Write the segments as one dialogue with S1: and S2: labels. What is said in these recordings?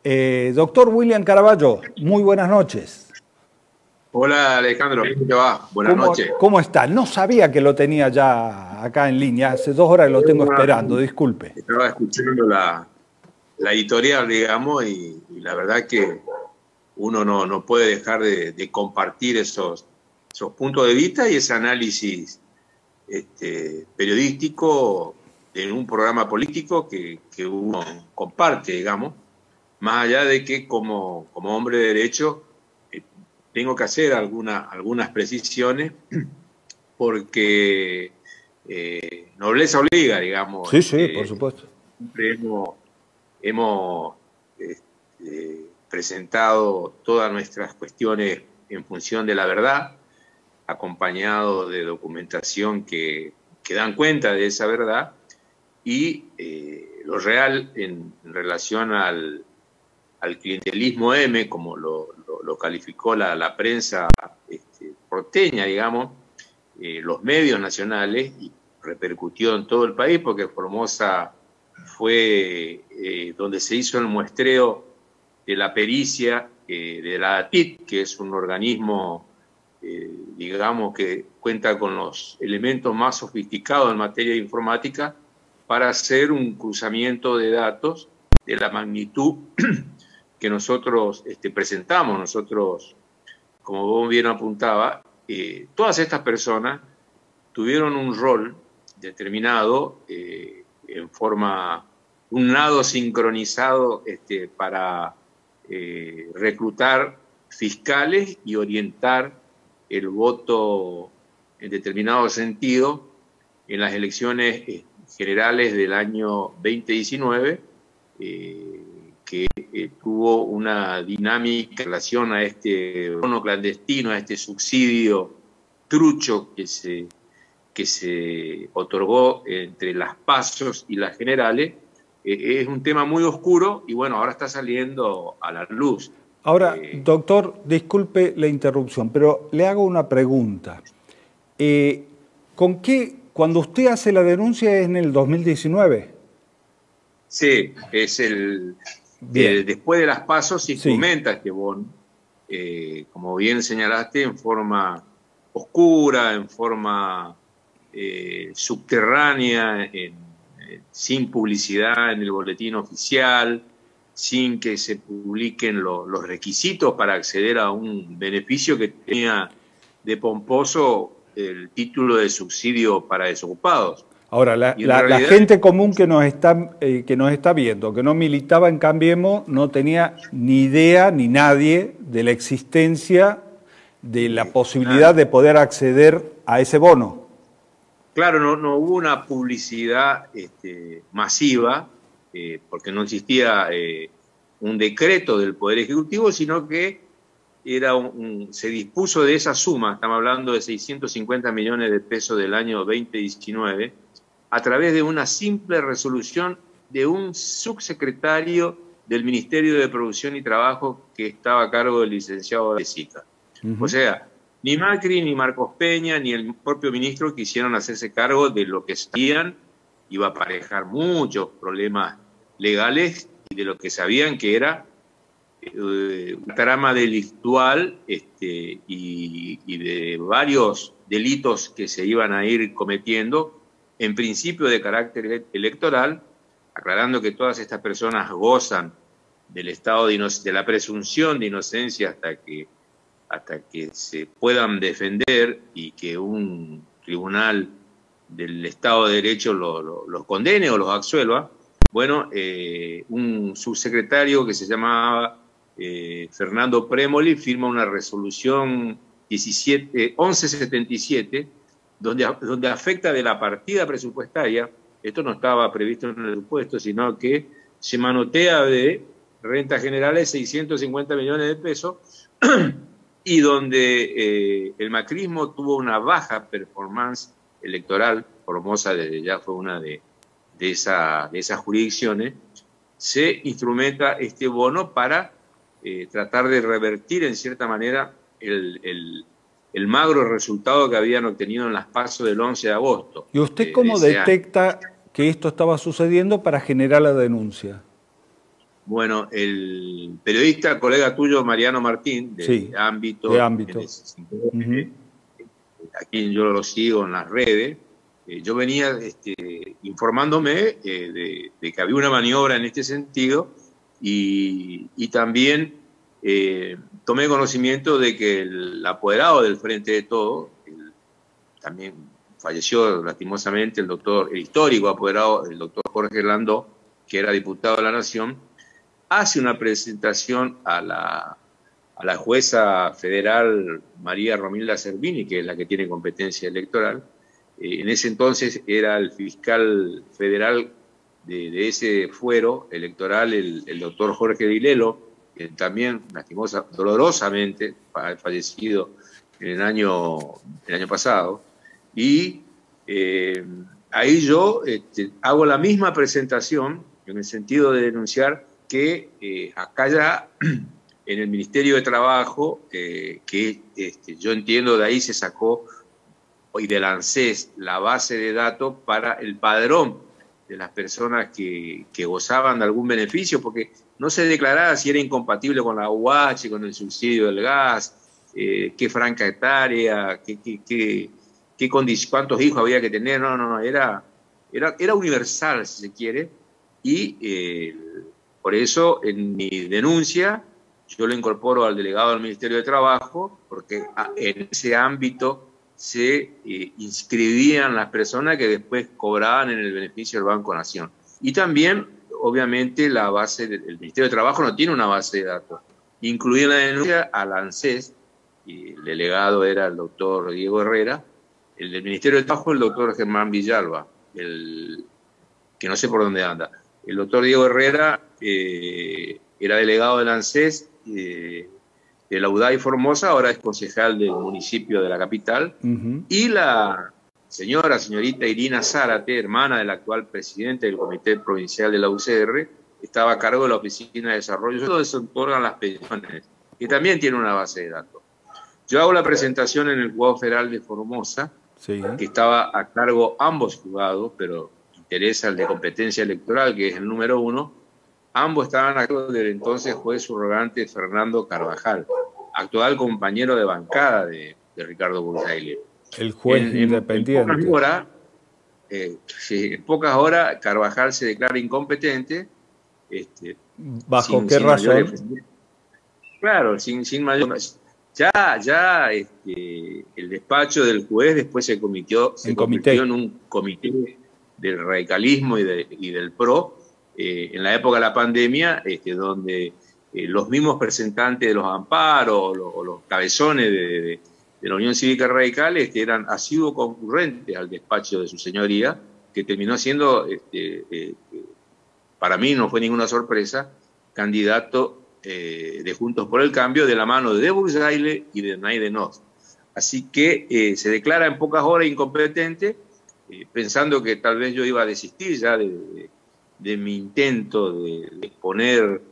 S1: Doctor William Caraballo, muy buenas noches.
S2: Hola Alejandro, ¿cómo te va? Buenas noches.
S1: ¿Cómo está? No sabía que lo tenía ya acá en línea, hace 2 horas que lo tengo esperando, disculpe.
S2: Estaba escuchando la editorial, digamos, y la verdad que uno no puede dejar de compartir esos puntos de vista y ese análisis periodístico en un programa político que uno comparte, digamos, más allá de que como hombre de derecho tengo que hacer algunas precisiones porque nobleza obliga, digamos.
S1: Sí, por supuesto.
S2: Siempre hemos presentado todas nuestras cuestiones en función de la verdad, acompañado de documentación que dan cuenta de esa verdad, y lo real en relación al clientelismo M, como lo calificó la prensa porteña, digamos, los medios nacionales, y repercutió en todo el país, porque Formosa fue donde se hizo el muestreo de la pericia de la ATIC, que es un organismo, digamos, que cuenta con los elementos más sofisticados en materia de informática para hacer un cruzamiento de datos de la magnitud que nosotros presentamos. Nosotros, como vos bien apuntaba, todas estas personas tuvieron un rol determinado en forma, un lado sincronizado para reclutar fiscales y orientar el voto en determinado sentido en las elecciones generales del año 2019, que tuvo una dinámica en relación a este bono clandestino, a este subsidio trucho que se otorgó entre las PASOs y las generales. Es un tema muy oscuro y bueno, ahora está saliendo a la luz.
S1: Ahora, doctor, disculpe la interrupción, pero le hago una pregunta. Cuando usted hace la denuncia es en el 2019?
S2: Sí, es después de las PASOs se instrumenta este bono, como bien señalaste, en forma oscura, en forma subterránea, sin publicidad en el boletín oficial, sin que se publiquen los requisitos para acceder a un beneficio que tenía de pomposo el título de subsidio para desocupados.
S1: Ahora, la gente común que nos está viendo, que no militaba en Cambiemos, no tenía ni idea, ni nadie, de la existencia de la posibilidad de poder acceder a ese bono.
S2: Claro, no hubo una publicidad masiva, porque no existía un decreto del Poder Ejecutivo, sino que se dispuso de esa suma, estamos hablando de 650 millones de pesos del año 2019, a través de una simple resolución de un subsecretario del Ministerio de Producción y Trabajo que estaba a cargo del licenciado Lezica. O sea, ni Macri, ni Marcos Peña, ni el propio ministro quisieron hacerse cargo de lo que sabían iba a aparejar muchos problemas legales y de lo que sabían que era una trama delictual y de varios delitos que se iban a ir cometiendo, en principio de carácter electoral, aclarando que todas estas personas gozan del estado de la presunción de inocencia hasta que se puedan defender y que un tribunal del Estado de Derecho los condene o los absuelva. Bueno, un subsecretario que se llamaba Fernando Premoli firma una resolución 1177 donde afecta de la partida presupuestaria. Esto no estaba previsto en el presupuesto, sino que se manotea de rentas generales 650 millones de pesos y donde el macrismo tuvo una baja performance electoral. Formosa desde ya fue una de esas jurisdicciones. Se instrumenta este bono para tratar de revertir en cierta manera el magro resultado que habían obtenido en las PASO del 11 de agosto.
S1: ¿Y usted cómo detecta que esto estaba sucediendo para generar la denuncia?
S2: Bueno, el periodista, colega tuyo, Mariano Martín, de Ámbito, a quien yo lo sigo en las redes, yo venía informándome de que había una maniobra en este sentido y también tomé conocimiento de que el apoderado del Frente de Todo, también falleció lastimosamente el histórico apoderado, el doctor Jorge Landó, que era diputado de la Nación, hace una presentación a la jueza federal María Romilda Cervini, que es la que tiene competencia electoral. En ese entonces era el fiscal federal de ese fuero electoral, el doctor Jorge Dilelo, que también, dolorosamente, fallecido el año pasado. Y ahí yo hago la misma presentación en el sentido de denunciar que acá ya en el Ministerio de Trabajo, que yo entiendo de ahí se sacó, y del ANSES, la base de datos para el padrón de las personas que gozaban de algún beneficio, porque no se declaraba si era incompatible con la UH, con el subsidio del gas, qué franja etaria, cuántos hijos había que tener. No, era universal, si se quiere, y por eso en mi denuncia yo lo incorporo al delegado del Ministerio de Trabajo, porque en ese ámbito se inscribían las personas que después cobraban en el beneficio del Banco Nación. Y también, obviamente, la base del Ministerio de Trabajo no tiene una base de datos. Incluí en la denuncia al ANSES, y el delegado era el doctor Diego Herrera, el del Ministerio de Trabajo el doctor Germán Villalba, que no sé por dónde anda. El doctor Diego Herrera era delegado del ANSES, de la UDAI Formosa, ahora es concejal del municipio de la capital, y la señorita Irina Zárate, hermana del actual presidente del Comité Provincial de la UCR, estaba a cargo de la Oficina de Desarrollo, donde se otorgan las pensiones, que también tiene una base de datos. Yo hago la presentación en el Juzgado Federal de Formosa, que estaba a cargo ambos juzgados, pero interesa el de competencia electoral, que es el número 1. Ambos estaban a cargo del entonces juez subrogante Fernando Carvajal, actual compañero de bancada de Ricardo Bursaile.
S1: El juez independiente.
S2: En pocas horas Carvajal se declara incompetente.
S1: ¿Bajo qué razón?
S2: Claro, sin mayor... Ya el despacho del juez después se convirtió en un comité del radicalismo y del PRO, en la época de la pandemia, donde los mismos representantes de los amparos o los cabezones de la Unión Cívica Radical eran asiduos concurrentes al despacho de su señoría, que terminó siendo, para mí no fue ninguna sorpresa, candidato de Juntos por el Cambio, de la mano de Bursaile y de Naide Noz. Así que se declara en pocas horas incompetente, pensando que tal vez yo iba a desistir ya de mi intento de poner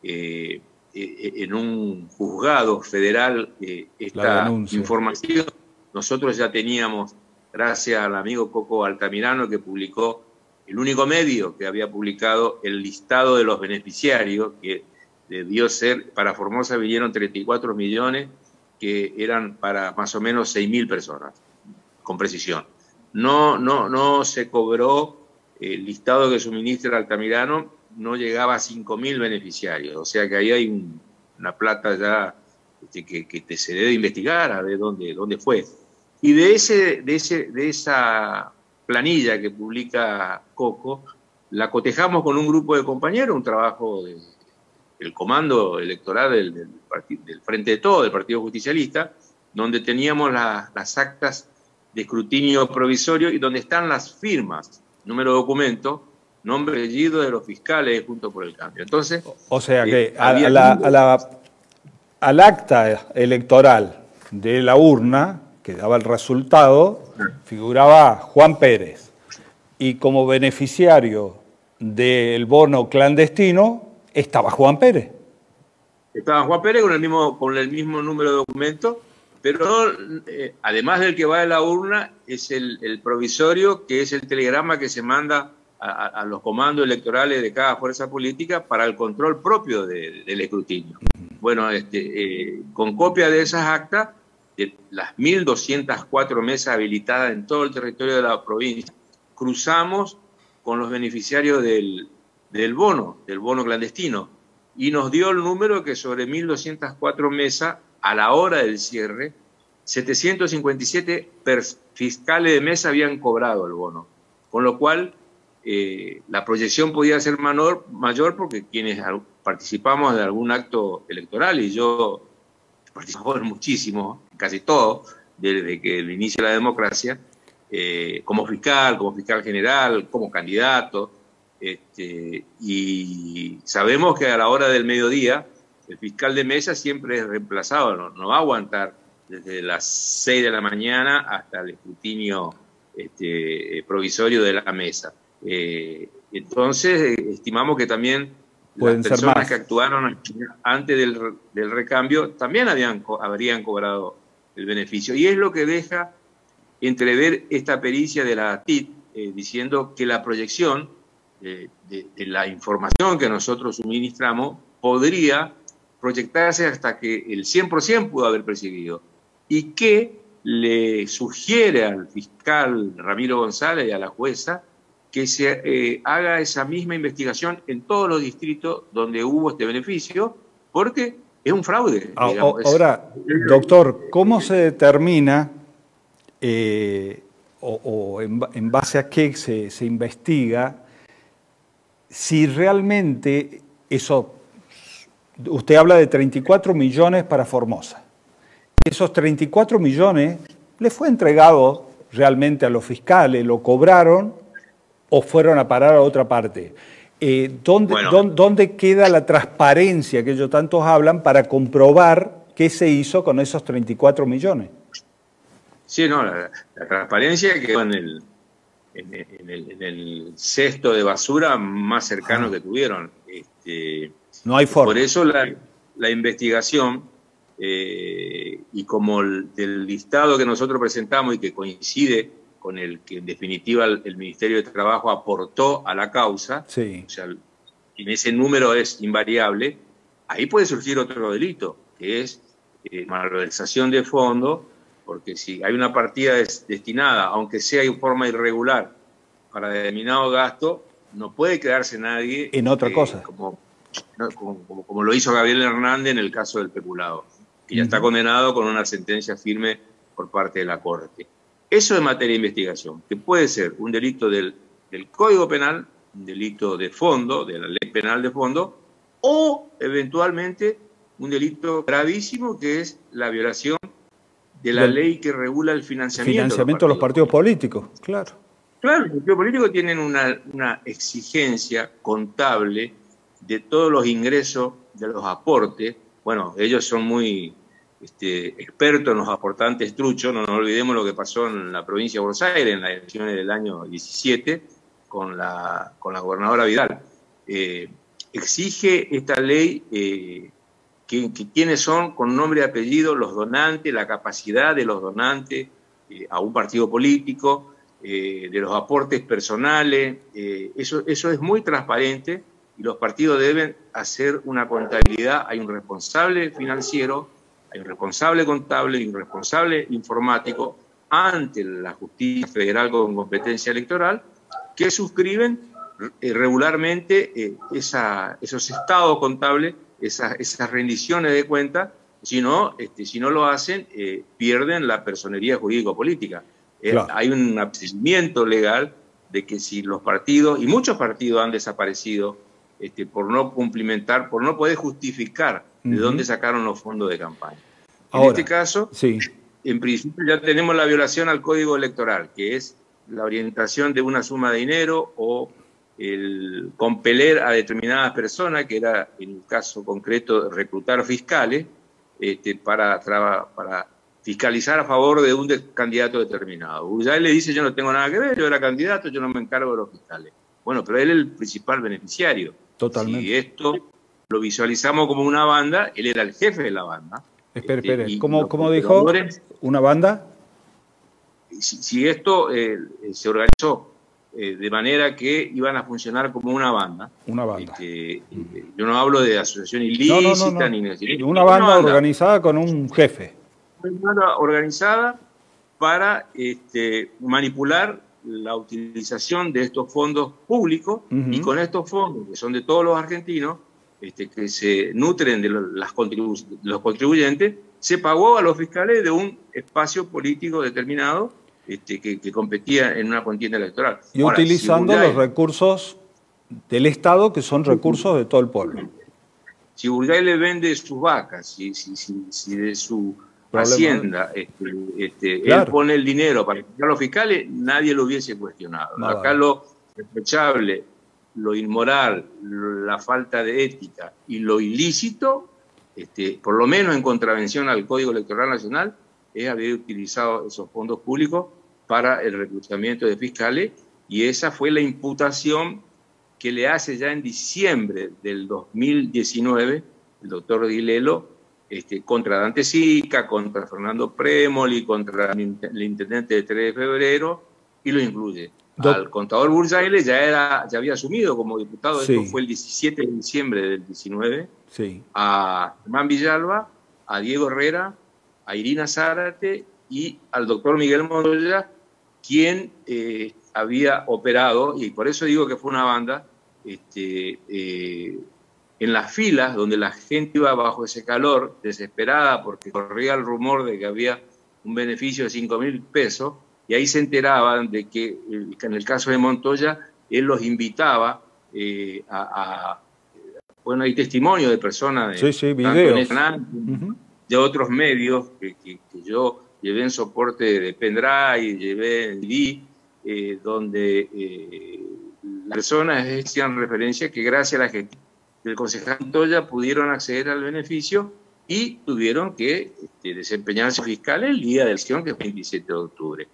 S2: en un juzgado federal esta información. Nosotros ya teníamos, gracias al amigo Coco Altamirano, que publicó el único medio que había publicado el listado de los beneficiarios, que debió ser, para Formosa vinieron 34 millones, que eran para más o menos 6.000 personas, con precisión. No se cobró el listado que suministra Altamirano, no llegaba a 5.000 beneficiarios, o sea que ahí hay una plata ya que se debe investigar a ver dónde fue. Y de esa planilla que publica Coco, la cotejamos con un grupo de compañeros, un trabajo del comando electoral del Frente de Todo, del Partido Justicialista, donde teníamos las actas de escrutinio provisorio y donde están las firmas, número de documento, nombre y apellido de los fiscales Juntos por el Cambio. Entonces,
S1: o sea que al acta electoral de la urna, que daba el resultado, figuraba Juan Pérez, y como beneficiario del bono clandestino estaba Juan Pérez.
S2: Estaba Juan Pérez con el mismo número de documento, pero además del que va de la urna, es el provisorio, que es el telegrama que se manda a los comandos electorales de cada fuerza política para el control propio del escrutinio. Bueno, con copia de esas actas, de las 1.204 mesas habilitadas en todo el territorio de la provincia, cruzamos con los beneficiarios del bono clandestino, y nos dio el número que sobre 1.204 mesas, a la hora del cierre, 757 fiscales de mesa habían cobrado el bono, con lo cual la proyección podía ser mayor porque quienes participamos de algún acto electoral, y yo participo en muchísimo, casi todo, desde que el inicio de la democracia, como fiscal general, como candidato, y sabemos que a la hora del mediodía el fiscal de mesa siempre es reemplazado, no va a aguantar desde las 6 de la mañana hasta el escrutinio provisorio de la mesa. Entonces, estimamos que también las personas que actuaron antes del recambio también habrían cobrado el beneficio. Y es lo que deja entrever esta pericia de la ATIT, diciendo que la proyección de la información que nosotros suministramos podría proyectarse hasta que el 100% pudo haber percibido, y que le sugiere al fiscal Ramiro González y a la jueza que se haga esa misma investigación en todos los distritos donde hubo este beneficio, porque es un fraude. Digamos.
S1: Ahora, doctor, ¿cómo se determina o en base a qué se investiga si realmente eso? Usted habla de 34 millones para Formosa. Esos 34 millones le fue entregado realmente a los fiscales, lo cobraron o fueron a parar a otra parte. ¿Dónde queda la transparencia que ellos tantos hablan para comprobar qué se hizo con esos 34 millones?
S2: Sí, no, la transparencia quedó en el cesto de basura más cercano que tuvieron.
S1: No hay forma.
S2: Por eso la investigación, y como del listado que nosotros presentamos y que coincide con el que en definitiva el Ministerio de Trabajo aportó a la causa,
S1: sí.
S2: O sea, en ese número es invariable, ahí puede surgir otro delito, que es malversación de fondos, porque si hay una partida destinada, aunque sea en forma irregular, para determinado gasto, no puede quedarse nadie
S1: en otra cosa.
S2: Como lo hizo Gabriel Hernández en el caso del peculado, que ya está condenado con una sentencia firme por parte de la Corte. Eso es materia de investigación, que puede ser un delito del Código Penal, un delito de fondo, de la Ley Penal de Fondo, o eventualmente un delito gravísimo que es la violación de la ley que regula el financiamiento
S1: de los partidos políticos. Claro.
S2: Claro, los partidos políticos tienen una exigencia contable de todos los ingresos, de los aportes. Bueno, ellos son muy expertos en los aportantes truchos. No nos olvidemos lo que pasó en la provincia de Buenos Aires en las elecciones del año 17 con la gobernadora Vidal. Exige esta ley que quiénes son, con nombre y apellido, los donantes, la capacidad de los donantes a un partido político, de los aportes personales. Eso es muy transparente, y los partidos deben hacer una contabilidad. Hay un responsable financiero, hay un responsable contable y un responsable informático ante la Justicia Federal con competencia electoral, que suscriben regularmente esos estados contables, esas rendiciones de cuentas. Si no lo hacen, pierden la personería jurídico-política. Claro. Hay un abastecimiento legal de que si los partidos, y muchos partidos han desaparecido por no cumplimentar, por no poder justificar de dónde sacaron los fondos de campaña. En este caso, sí, en principio ya tenemos la violación al Código Electoral, que es la orientación de una suma de dinero o el compeler a determinadas personas, que era en el caso concreto reclutar fiscales para fiscalizar a favor de un candidato determinado. Ya él le dice: yo no tengo nada que ver, yo era candidato, yo no me encargo de los fiscales. Bueno, pero él es el principal beneficiario.
S1: Totalmente.
S2: Si esto lo visualizamos como una banda, él era el jefe de la banda.
S1: Espere. ¿Cómo dijo? ¿Una banda?
S2: Si esto se organizó de manera que iban a funcionar como una banda.
S1: Una banda.
S2: Yo no hablo de asociación ilícita, ni
S1: una banda organizada con un jefe.
S2: Una banda organizada para manipular la utilización de estos fondos públicos, y con estos fondos, que son de todos los argentinos, que se nutren de los contribuyentes, se pagó a los fiscales de un espacio político determinado que competía en una contienda electoral.
S1: Y ahora, utilizando los recursos del Estado, que son recursos de todo el pueblo.
S2: Si Burgay le vende sus vacas, si de su hacienda él pone el dinero para pagar a los fiscales, nadie lo hubiese cuestionado. Acá lo reprochable, lo inmoral, la falta de ética y lo ilícito, por lo menos en contravención al Código Electoral Nacional, es haber utilizado esos fondos públicos para el reclutamiento de fiscales, y esa fue la imputación que le hace ya en diciembre del 2019 el doctor Dilelo contra Dante Sica, contra Fernando Prémoli, contra el intendente de 3 de febrero, y lo incluye. Al contador Bursaile ya había asumido como diputado, esto fue el 17 de diciembre del 19, a Germán Villalba, a Diego Herrera, a Irina Zárate y al doctor Miguel Montoya, quien había operado, y por eso digo que fue una banda, en las filas donde la gente iba bajo ese calor, desesperada porque corría el rumor de que había un beneficio de 5.000 pesos, y ahí se enteraban de que en el caso de Montoya, él los invitaba bueno, hay testimonio de personas
S1: videos.
S2: De otros medios que yo llevé en soporte de pendrive, llevé en DVD, donde las personas hacían referencia que gracias a la gestión del concejal Montoya pudieron acceder al beneficio y tuvieron que desempeñarse fiscales el día de la elección, que fue el 27 de octubre.